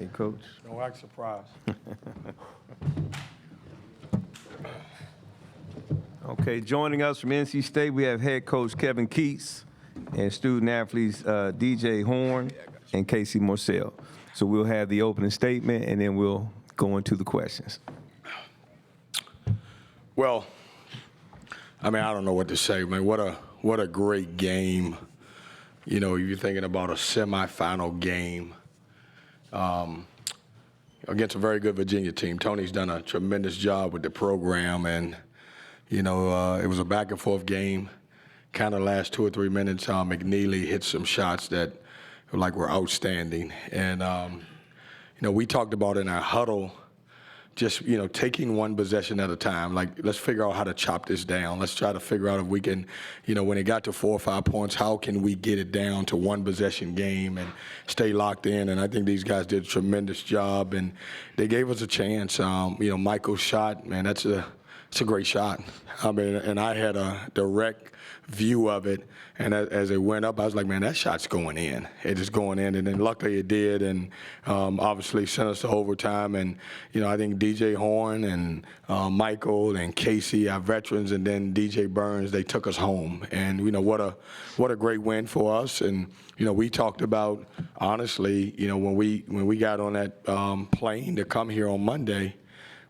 Hey, Coach. Don't act surprised. Okay, joining us from NC State, we have head coach Kevin Keatts and student athletes DJ Horn and Casey Morcell. So we'll have the opening statement, and then we'll go into the questions. Well, I mean, I don't know what to say, man. What a great game. You know, you're thinking about a semifinal game against a very good Virginia team. Tony's done a tremendous job with the program, and you know, it was a back and forth game. Kind of last 2 or 3 minutes, McNeely hit some shots that were outstanding. And you know, we talked about in our huddle, just, you know, taking one possession at a time. Like, let's figure out how to chop this down. Let's try to figure out if we can, you know, when it got to 4 or 5 points, how can we get it down to one possession game and stay locked in? And I think these guys did a tremendous job, and they gave us a chance. You know, Michael's shot, man, it's a great shot. I mean, and I had a direct view of it, and as it went up, I was like, man, that shot's going in. It is going in, and then luckily it did, and obviously sent us to overtime. And you know, I think DJ Horn and Michael and Casey, our veterans, and then DJ Burns, they took us home. And you know, what a great win for us. And you know, we talked about, honestly, you know, when we got on that plane to come here on Monday,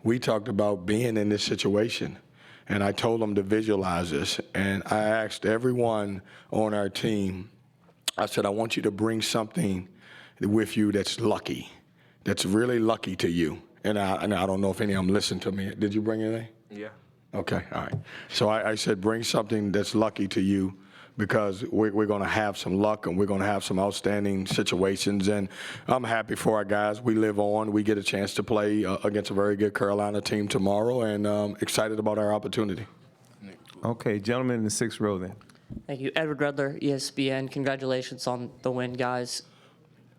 we talked about being in this situation. And I told them to visualize this. And I asked everyone on our team, I said, I want you to bring something with you that's lucky, that's really lucky to you. And I don't know if any of them listened to me. Did you bring anything? Yeah. Okay, all right. So I said, bring something that's lucky to you, because we're going to have some luck and we're going to have some outstanding situations. And I'm happy for our guys. We live on. We get a chance to play against a very good Carolina team tomorrow, and excited about our opportunity. Okay, gentlemen in the 6th row then. Thank you. Edward Redler, ESPN. Congratulations on the win, guys.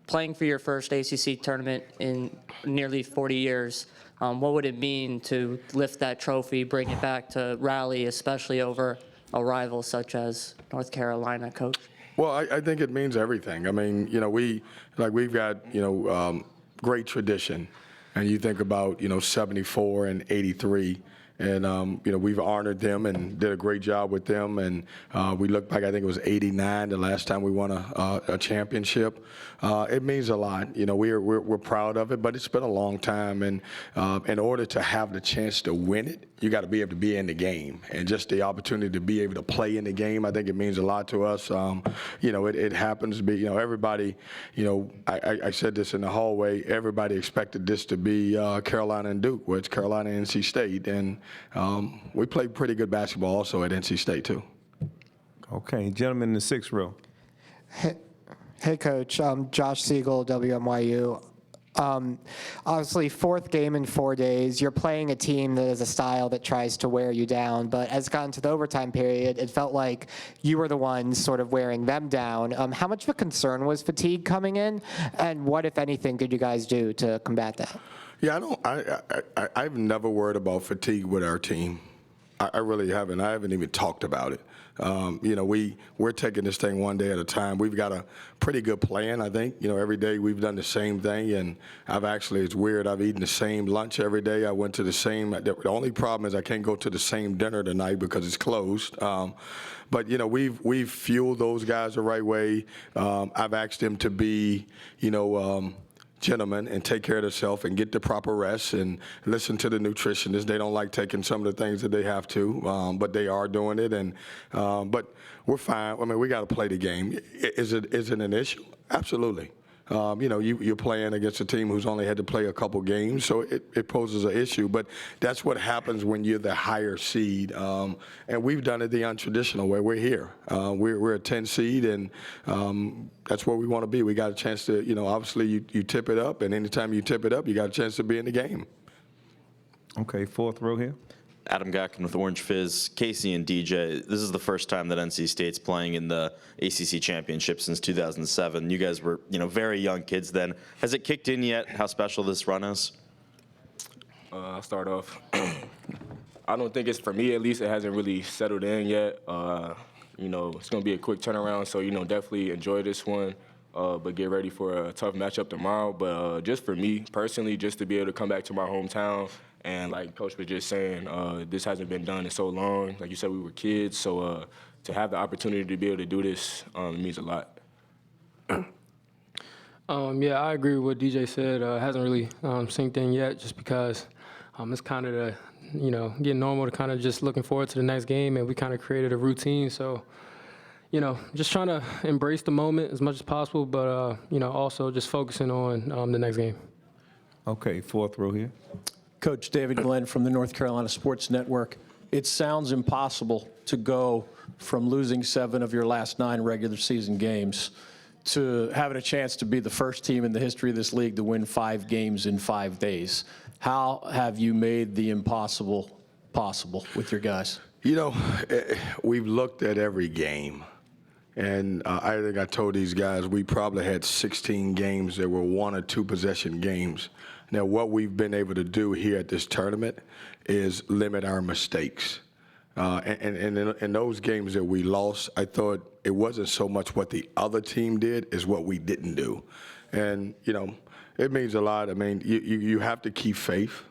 Playing for your first ACC tournament in nearly 40 years, what would it mean to lift that trophy, bring it back to Raleigh, especially over a rival such as North Carolina, Coach? Well, I think it means everything. I mean, you know, we've got, you know, great tradition. And you think about, you know, 74 and 83. And, you know, we've honored them and did a great job with them. And we look back, I think it was 89, the last time we won a championship. It means a lot. You know, we're proud of it, but it's been a long time. And in order to have the chance to win it, you got to be able to be in the game. And just the opportunity to be able to play in the game, I think it means a lot to us. You know, it happens to be, you know, everybody, you know, I said this in the hallway, everybody expected this to be Carolina and Duke, where it's Carolina and NC State. And we played pretty good basketball also at NC State, too. Okay, gentlemen in the 6th row. Hey, Coach. Josh Siegel, WMYU. Obviously, 4th game in 4 days. You're playing a team that has a style that tries to wear you down. But as it got into the overtime period, it felt like you were the ones sort of wearing them down. How much of a concern was fatigue coming in? And what, if anything, could you guys do to combat that? Yeah, I've never worried about fatigue with our team. I really haven't. I haven't even talked about it. You know, we're taking this thing one day at a time. We've got a pretty good plan, I think. You know, every day we've done the same thing, and it's weird, I've eaten the same lunch every day. I went to the same, the only problem is I can't go to the same dinner tonight because it's closed. But, you know, we've fueled those guys the right way. I've asked them to be, you know, gentlemen and take care of themselves and get the proper rest and listen to the nutritionists. They don't like taking some of the things that they have to, but they are doing it. And but we're fine. I mean, we got to play the game. Is it an issue? Absolutely. You know, you're playing against a team who's only had to play a couple games, so it poses an issue. But that's what happens when you're the higher seed. And we've done it the untraditional way. We're here. We're a 10 seed, and that's where we want to be. We got a chance to, you know, obviously you tip it up, and anytime you tip it up, you got a chance to be in the game. Okay, 4th row here. Adam Gatkin with Orange Fizz. Casey and DJ, this is the first time that NC State's playing in the ACC championship since 2007. You guys were, you know, very young kids then. Has it kicked in yet how special this run is? I'll start off. I don't think it's, for me at least, it hasn't really settled in yet. You know, it's going to be a quick turnaround, so, you know, definitely enjoy this one. but get ready for a tough matchup tomorrow. But just for me personally, just to be able to come back to my hometown, and like Coach was just saying, this hasn't been done in so long. Like you said, we were kids, so to have the opportunity to be able to do this means a lot. Yeah, I agree with what DJ said. It hasn't really synced in yet, just because it's kind of the, getting normal to kind of just looking forward to the next game, and we kind of created a routine. So, just trying to embrace the moment as much as possible, but also just focusing on the next game. Okay, fourth row here. Coach David Glenn from the North Carolina Sports Network. It sounds impossible to go from losing 7 of your last 9 regular season games to having a chance to be the first team in the history of this league to win 5 games in 5 days. How have you made the impossible possible with your guys? We've looked at every game, and I think I told these guys we probably had 16 games that were 1 or 2 possession games. Now, what we've been able to do here at this tournament is limit our mistakes. And in those games that we lost, I thought it wasn't so much what the other team did as what we didn't do. And, it means a lot. I mean, you have to keep faith,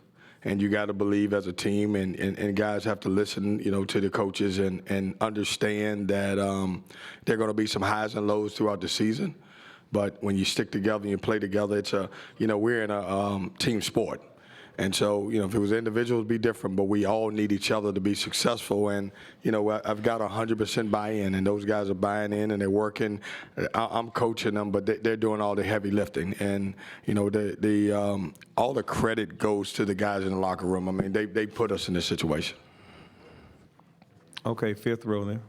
and you got to believe as a team, and guys have to listen, to the coaches and understand that there are going to be some highs and lows throughout the season. But when you stick together and you play together, it's we're in a team sport. And so, if it was individuals, it'd be different, but we all need each other to be successful. And, I've got 100% buy-in, and those guys are buying in, and they're working. I'm coaching them, but they're doing all the heavy lifting. And, all the credit goes to the guys in the locker room. I mean, they put us in this situation. Okay, fifth row there.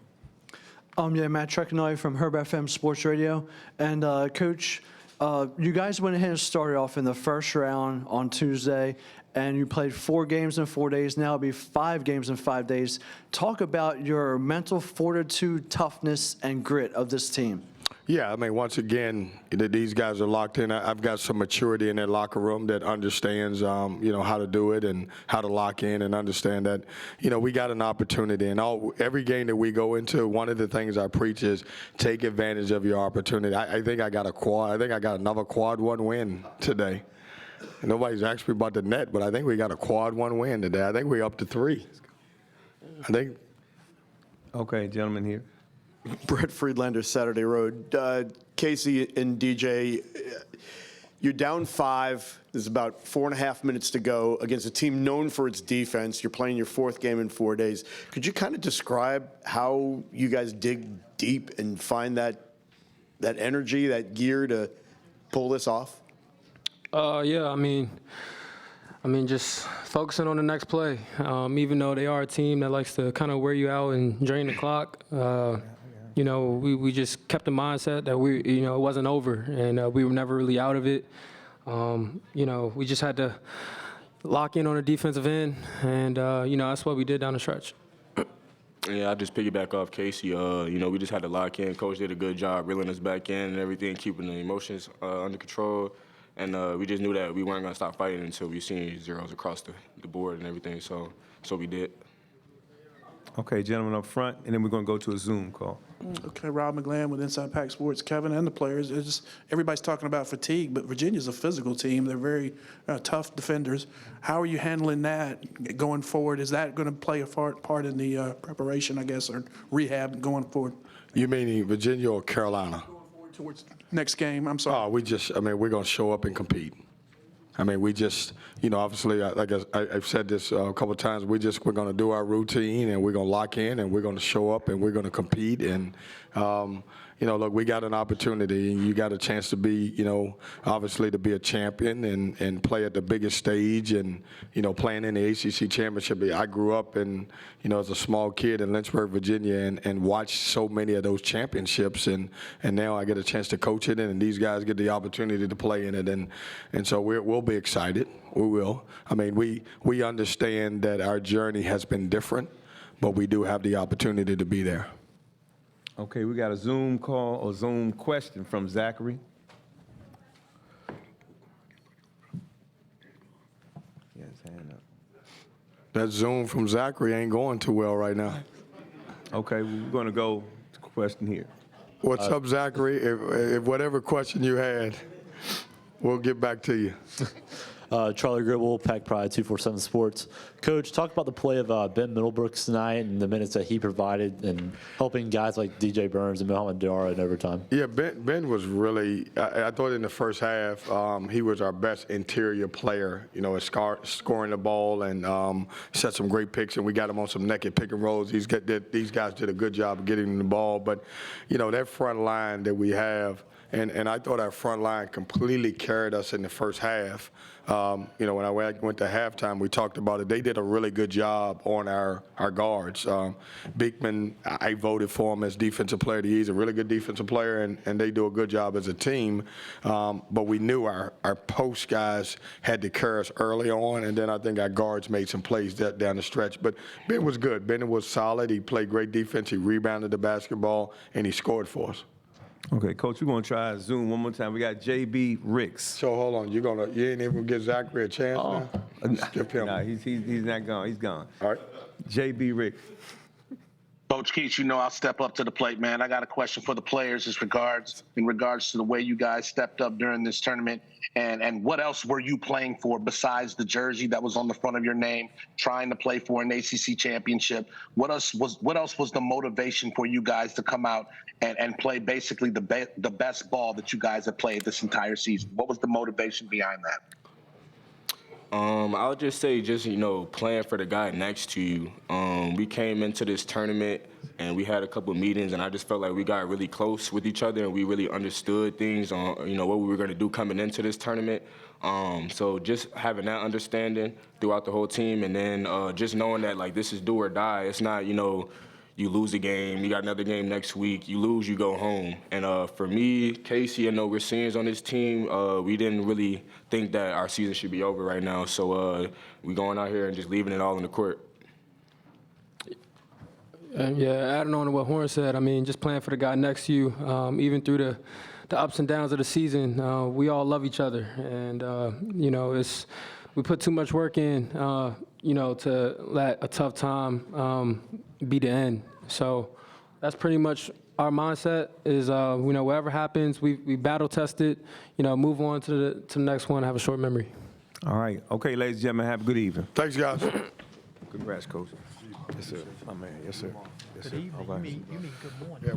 Yeah, Matt Trecanoy from Herb FM Sports Radio. And Coach, you guys went ahead and started off in the first round on Tuesday, and you played 4 games in 4 days. Now it'll be 5 games in 5 days. Talk about your mental fortitude, toughness, and grit of this team. Yeah, I mean, once again, these guys are locked in. I've got some maturity in their locker room that understands, how to do it and how to lock in and understand that, we got an opportunity. And every game that we go into, one of the things I preach is take advantage of your opportunity. I think I got a quad. I think I got another quad 1 win today. Nobody's asked me about the net, but I think we got a quad 1 win today. I think we're up to 3. I think. Okay, gentlemen here. Brett Friedlander, Saturday Road. Casey and DJ, you're down 5. There's about 4.5 minutes to go against a team known for its defense. You're playing your 4th game in 4 days. Could you kind of describe how you guys dig deep and find that energy, that gear to pull this off? Yeah, I mean, just focusing on the next play. Even though they are a team that likes to kind of wear you out and drain the clock, we just kept the mindset that it wasn't over, and we were never really out of it. We just had to lock in on the defensive end, and that's what we did down the stretch. Yeah, I just piggyback off Casey. We just had to lock in. Coach did a good job reeling us back in and everything, keeping the emotions under control. And we just knew that we weren't going to stop fighting until we seen zeros across the board and everything. So we did. Okay, gentlemen up front, and then we're going to go to a Zoom call. Okay, Rob McGlann with Inside Pack Sports. Kevin and the players, everybody's talking about fatigue, but Virginia's a physical team. They're very tough defenders. How are you handling that going forward? Is that going to play a part in the preparation, I guess, or rehab going forward? You meaning Virginia or Carolina? Towards next game, I'm sorry. We're going to show up and compete. I mean, we just, obviously, like I've said this a couple of times, we're going to do our routine, and we're going to lock in, and we're going to show up, and we're going to compete. And, look, we got an opportunity, and you got a chance to be, obviously to be a champion and play at the biggest stage and, playing in the ACC championship. I grew up as a small kid in Lynchburg, Virginia, and watched so many of those championships. And now I get a chance to coach it, and these guys get the opportunity to play in it. And so we'll be excited. We will. I mean, we understand that our journey has been different, but we do have the opportunity to be there. Okay, we got a Zoom call or Zoom question from Zachary. Yeah, his hand up. That Zoom from Zachary ain't going too well right now. Okay, we're going to go to question here. What's up, Zachary? If whatever question you had, we'll get back to you. Charlie Gribble, Pack Pride 247 Sports. Coach, talk about the play of Ben Middlebrooks tonight and the minutes that he provided and helping guys like DJ Burns and Mohamed Diarra in overtime. Yeah, Ben was really, I thought in the first half, he was our best interior player, you know, scoring the ball and set some great picks, and we got him on some naked pick and rolls. These guys did a good job of getting him the ball, but, you know, that front line that we have, and I thought our front line completely carried us in the first half. You know, when I went to halftime, we talked about it. They did a really good job on our guards. Beekman, I voted for him as defensive player of the year. He's a really good defensive player, and they do a good job as a team. But we knew our post guys had to carry us early on, and then I think our guards made some plays down the stretch. But Ben was good. Ben was solid. He played great defense. He rebounded the basketball, and he scored for us. Okay, Coach, we're going to try Zoom one more time. We got J.B. Ricks. So hold on, you ain't even gonna give Zachary a chance now? Skip him. Nah, he's not gone. He's gone. All right. J.B. Ricks. Coach Keatts, you know I'll step up to the plate, man. I got a question for the players in regards to the way you guys stepped up during this tournament, and what else were you playing for besides the jersey that was on the front of your name, trying to play for an ACC championship? What else was the motivation for you guys to come out and play basically the best ball that you guys have played this entire season? What was the motivation behind that? I would just say, you know, playing for the guy next to you. We came into this tournament and we had a couple meetings, and I just felt like we got really close with each other and we really understood things on, you know, what we were going to do coming into this tournament. So just having that understanding throughout the whole team, and then just knowing that, like, this is do or die. It's not, you know, you lose a game, you got another game next week, you lose, you go home. And for me, Casey, and we're seniors on this team, we didn't really think that our season should be over right now. So we going out here and just leaving it all in the court. Yeah, adding on to what Horn said, I mean, just playing for the guy next to you, even through the ups and downs of the season, we all love each other. And, you know, we put too much work in, you know, to let a tough time be the end. So that's pretty much our mindset is, you know, whatever happens, we battle test it, you know, move on to the next one, have a short memory. All right. Okay, ladies and gentlemen, have a good evening. Thanks, guys. Congrats, Coach. Yes, sir. My man. Yes, sir. Yes, sir. All right. You mean good morning.